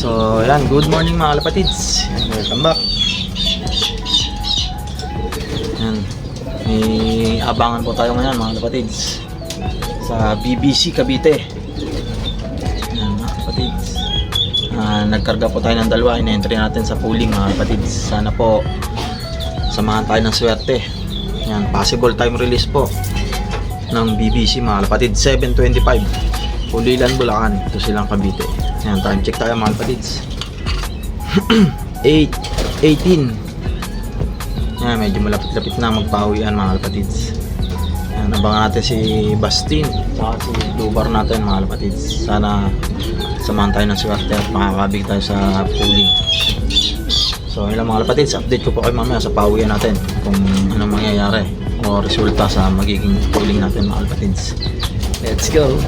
So yan, good morning mga kalapatids. Welcome back. Yan, may abangan po tayo ngayon mga kalapatids sa BBC Cavite. Yan mga kalapatids, nagkarga po tayo ng dalawa. Ina-entry natin sa pooling mga kalapatids. Sana po samahan tayo ng swerte. Yan, possible time release po ng BBC mga kalapatids. 7:25 Pulilan, Bulacan. Ito silang Cavite. Yan, time check tayo mga kalapatids. 8:18. Yan, medyo malapit-lapit na magpawian mga kalapatids. Yan, abangan natin si Bastin at si Lubar natin mga kalapatids. Sana samahan tayo ng swerte at makakabig tayo sa pooling. So yun lang mga kalapatids, update ko po kayo mamaya sa pawian natin kung anong mangyayari o resulta sa magiging pooling natin mga kalapatids. Let's go!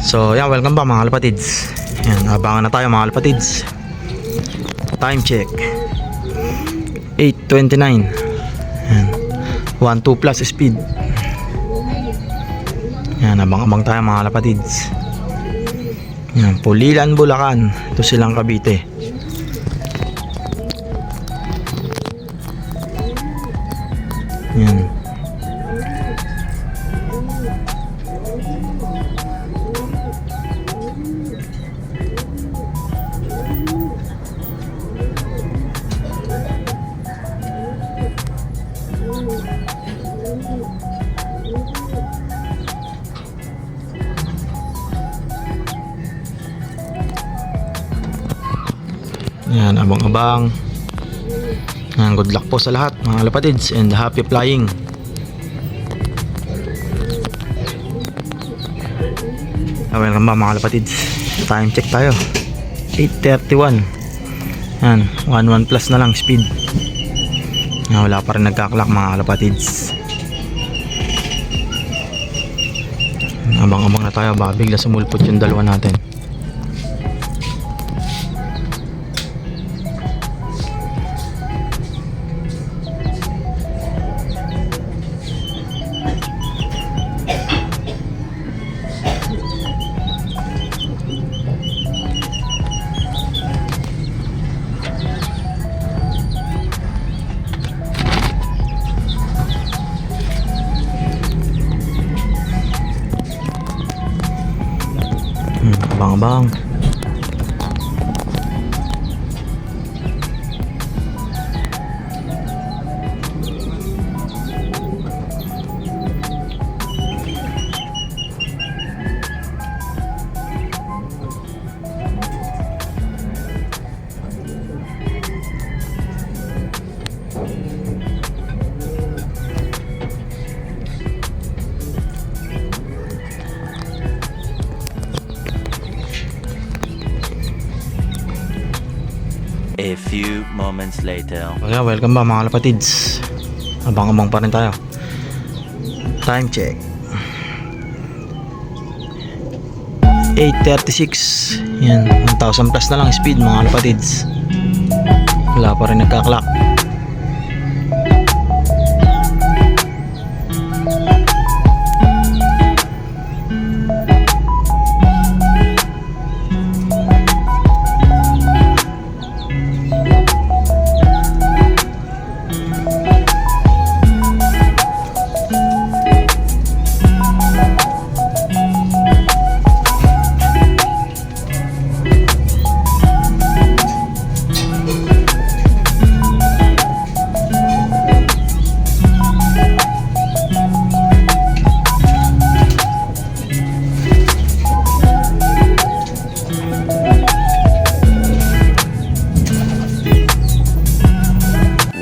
So yan, welcome back mga kalapatids. Yan, abangan na tayo mga kalapatids. Time check 8:29. Yan, 1.2 plus speed. Yan, abang-abang tayo mga kalapatids. Yan, Pulilan, Bulacan. Ito silang Cavite. Yan. Yan, abang-abang. Yan, good luck po sa lahat mga kalapatids and happy flying. Welcome ba mga kalapatids. Time check tayo 8:31. Yan, 1.1 plus na lang speed. Yan, wala pa rin nagkaklak mga kalapatids. Abang-abang na tayo, baka bigla sumulpot yung dalawa natin. abang. A few moments later. Okay, welcome ba mga kapatids? Abang-abang pa rin tayo. Time check. 8:36. Yan, 1,000 plus na lang speed mga kapatids. Wala pa rin nagka-clock.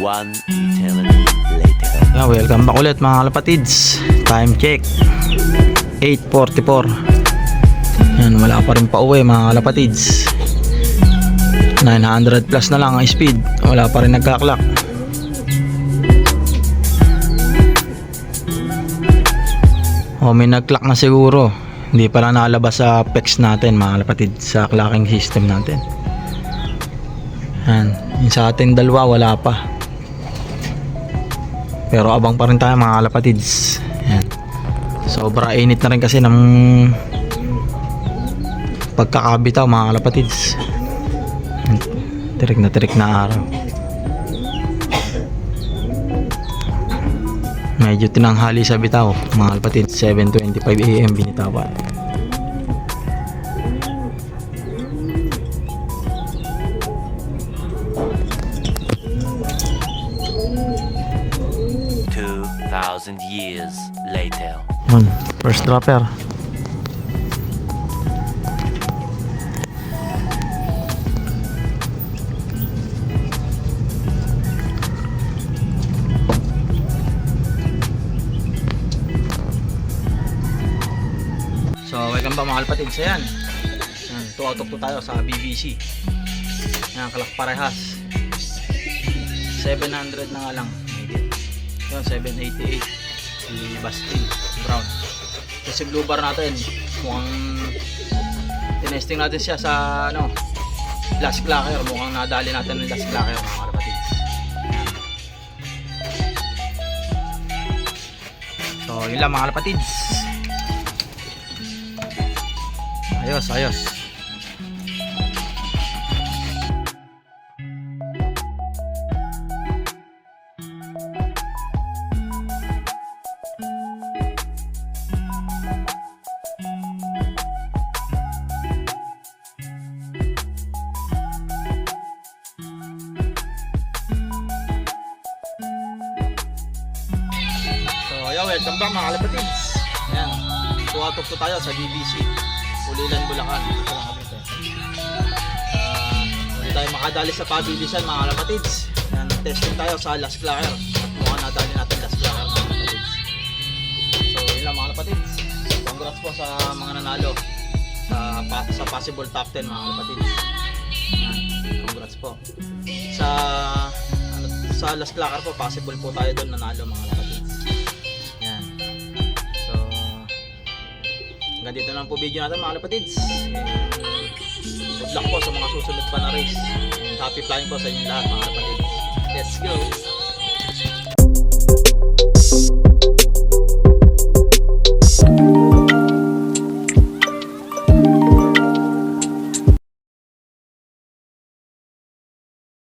One eternity later. Yeah, welcome back ulit mga kalapatids. Time check 8:44. Yan, wala pa rin pa uwi mga kalapatids. 900 plus na lang ang speed. Wala pa rin nagka-clock. May nag-clock na siguro. Hindi pa lang nalabas sa PEX natin mga kalapatids, sa clocking system natin. Yan, yung sa atin dalawa wala pa. Pero abang pa rin tayo mga kalapatids. Yan. Sobra init na rin kasi ng pagkakabitaw mga kalapatids. Tirik na araw. Medyo tinanghali sa bitaw mga kalapatids. 7:25 AM binitawan. Years later. First dropper. So, welcome ba mga kalapatids? Ayan. Tuwatok to tayo sa BBC. Ayan, kalak parehas. 700 na nga lang. Yun, 788. Si Bastille Brown. Kasi blue bar natin, mukhang tinesting natin siya sa last clacker. Mukhang nadali natin ng last clacker mga kalapatids. So yun lang mga kalapatids. Ayos. Welcome back mga kalapatids. Ayan, tuwatok to tayo sa BBC Ulilan, Bulacan. Ito lang kami ito. Hindi tayo makadali sa pabilisan mga kalapatids. Ayan, testing tayo sa last clacker. Mukhang nadali natin last clacker mga kalapatids. So yun lang mga kalapatids. Congrats po sa mga nanalo sa possible top 10 mga kalapatids. Ayan, congrats po. Sa last clacker po, possible po tayo doon nanalo mga kalapatids. Hanggang dito lang po video natin mga kalapatids. Good luck po sa mga susunod pa na race. And happy flying po sa inyong lahat mga kalapatids. Let's go!